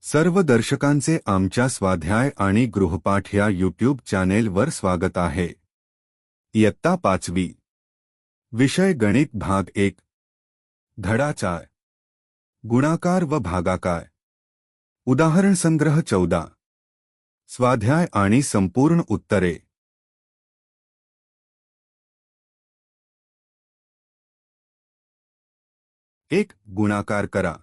सर्व दर्शकांचे आमच्या स्वाध्याय आणि गृहपाठ या यूट्यूब चॅनेलवर स्वागत आहे। इयत्ता 5वी विषय गणित भाग 1 धडा 4 गुणाकार व भागाकार उदाहरण संग्रह 14 स्वाध्याय आणि संपूर्ण उत्तरे। 1 गुणाकार करा।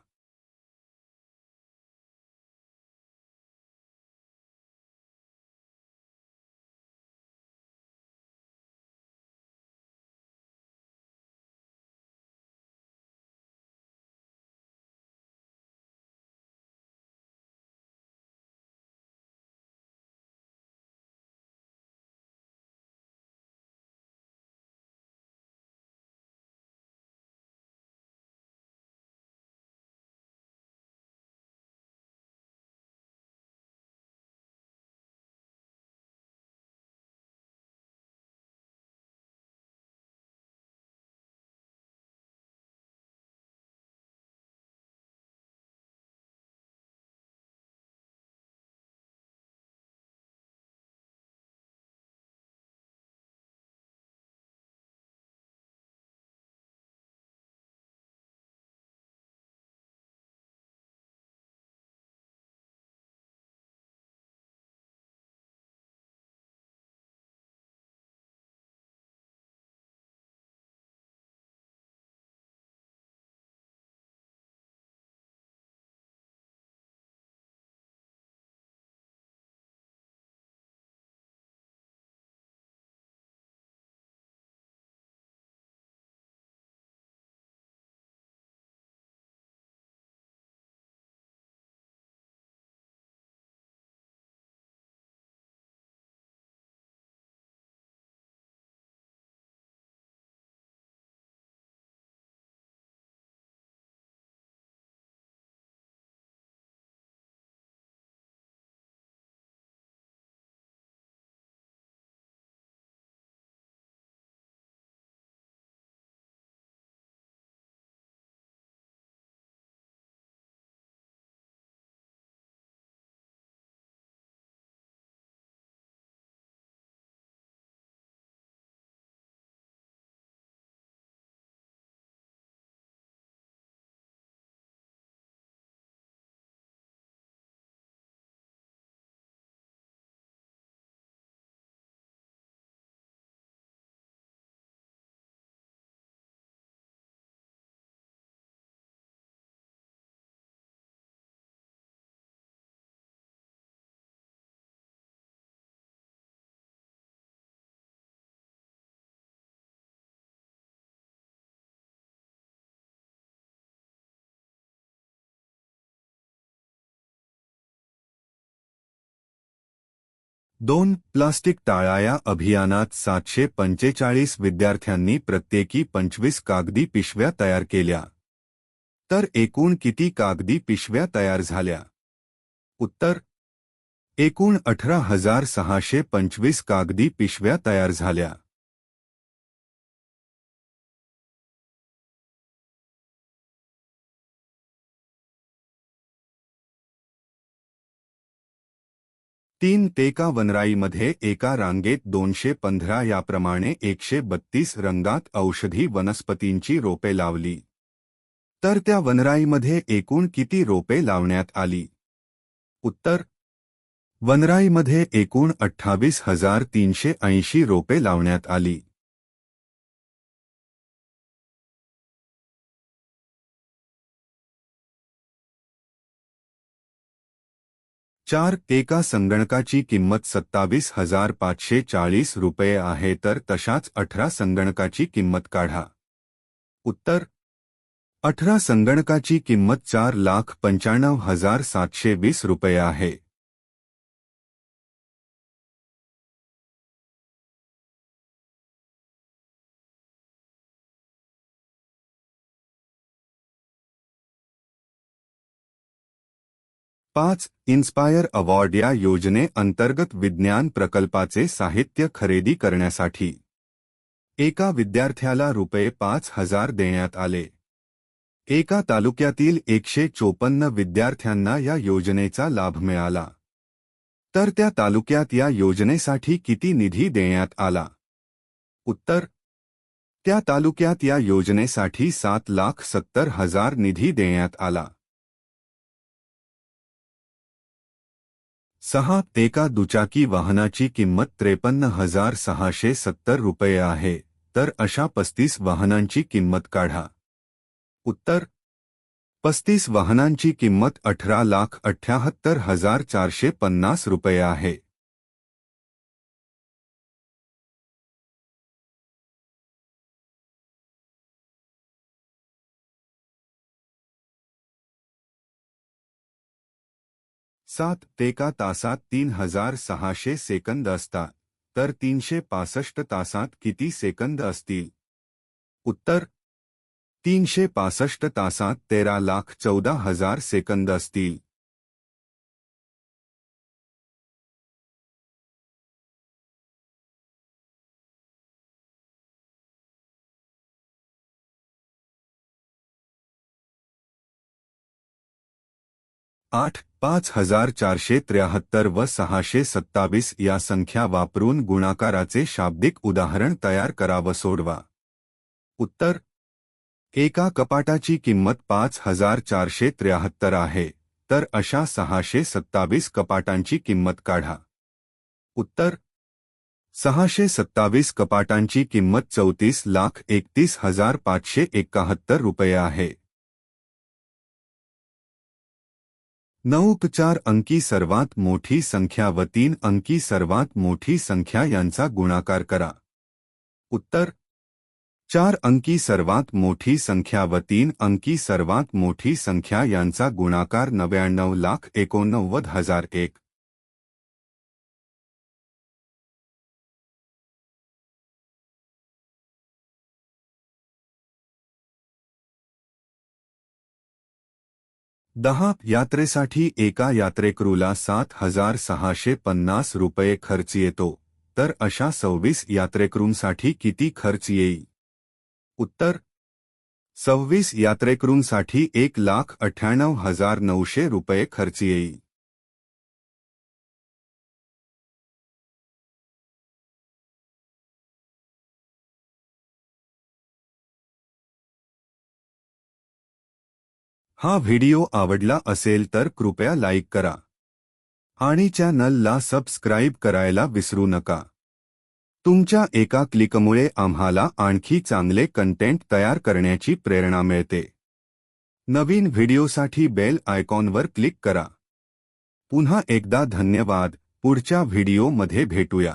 दोन प्लास्टिक टाळाया अभियानात 745 विद्यार्थ्यांनी प्रत्येकी 25 कागदी पिशव्या तयार केल्या। तर एकूण किती कागदी पिशव्या तयार झाल्या? उत्तर: एकूण 18,625 कागदी पिशव्या तयार झाल्या। तीन एका वनराईमध्ये एका रांगेत 215 याप्रमाणे 132 रंगात औषधी वनस्पतींची रोपे लावली। तर त्या वनराईमध्ये एकूण किती रोपे लावण्यात आली? उत्तर: वनराईमध्ये एकूण 28,380 रोपे लावण्यात आली। चार एका संगणकाची किंमत 27,540 रुपये आहे, तर तशाच 18 संगणकाची किंमत काढा। उत्तर: 18 संगणकाची किंमत 4,95,720 रुपये आहे। पाच इन्स्पायर अवॉर्ड या योजने अंतर्गत विज्ञान प्रकल्पाचे साहित्य खरेदी करण्यासाठी एका विद्यार्थ्याला रुपये 5,000 देण्यात आले। एका तालुक्यातील 154 विद्यार्थ्यांना या योजनेचा लाभ मिळाला. तर त्या तालुक्यात या योजनेसाठी किती निधी देण्यात आला? उत्तर: त्या तालुक्यात या योजनेसाठी 7,70,000 निधी देण्यात आला. 6. एका दुचाकी वाहनाची किंमत 53,670 रुपये आहे, तर अशा 35 वाहनांची किंमत काढा. उत्तर: 35 वाहनांची किंमत 18,78,450 रुपये आहे. 7. एका तासात 3,600 सेकंद असतात, तर 365 तासात किती सेकंद असतील? उत्तर: 365 तासात 13,14,000 सेकंद असतील. 8. 5,473 व 627 या संख्या वापरून गुणाकाराचे शाब्दिक उदाहरण तयार करा व सोडवा. उत्तर: एका कपाटाची किंमत 5,473 आहे, तर अशा 627 कपाटांची किंमत काढा. उत्तर: 627 कपाटांची किंमत 34,31,571 रुपये आहे. 9. 4 अंकी सर्वात मोठी संख्या व 3 अंकी सर्वात मोठी संख्या यांचा गुणाकार करा. उत्तर: 4 अंकी सर्वात मोठी संख्या व 3 अंकी सर्वात मोठी संख्या यांचा गुणाकार 99,89,001. 10. यात्रेसाठी एका यात्रेकरूला 7,650 रुपये खर्च येतो, तर अशा 26 यात्रेकरूंसाठी किती खर्च येईल? उत्तर: 26 यात्रेकरूंसाठी 1,98,900 रुपये खर्च येईल. हा व्हिडिओ आवडला असेल तर कृपया लाईक करा आणि चॅनलला सबस्क्राईब करायला विसरू नका. तुमच्या एका क्लिकमुळे आम्हाला आणखी चांगले कंटेंट तयार करण्याची प्रेरणा मिळते. नवीन व्हिडिओसाठी बेल आयकॉनवर क्लिक करा. पुन्हा एकदा धन्यवाद. पुढच्या व्हिडिओमध्ये भेटूया.